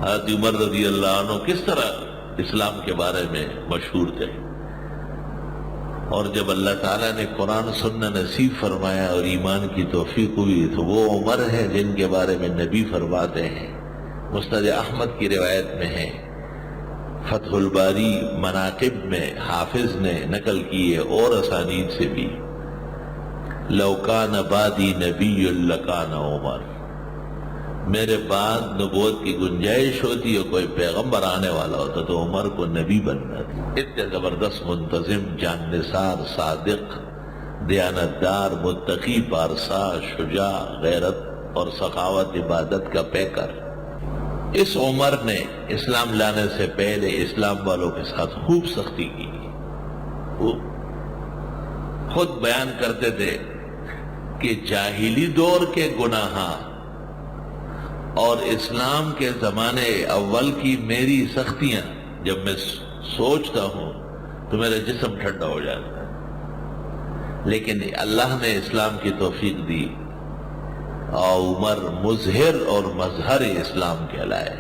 حضرت عمر رضی اللہ عنہ کس طرح اسلام کے بارے میں مشہور تھے، اور جب اللہ تعالیٰ نے قرآن سننا نصیب فرمایا اور ایمان کی توفیق ہوئی تو وہ عمر ہے جن کے بارے میں نبی فرماتے ہیں، مسند احمد کی روایت میں ہے، فتح الباری مناقب میں حافظ نے نقل کیے اور اسانید سے بھی، لو کان بعدی نبی لکان عمر، میرے بعد نبوت کی گنجائش ہوتی ہے، کوئی پیغمبر آنے والا ہوتا تو عمر کو نبی بننا تھا۔ اتنے زبردست منتظم، جاننثار، صادق، دیانتدار، متقی، پارسا، شجاع، غیرت اور سخاوت، عبادت کا پیکر، اس عمر نے اسلام لانے سے پہلے اسلام والوں کے ساتھ خوب سختی کی۔ وہ خود بیان کرتے تھے کہ جاہلی دور کے گناہ اور اسلام کے زمانے اول کی میری سختیاں جب میں سوچتا ہوں تو میرا جسم ٹھنڈا ہو جاتا ہے، لیکن اللہ نے اسلام کی توفیق دی اور عمر مظہر اور مظہر اسلام کہلائے۔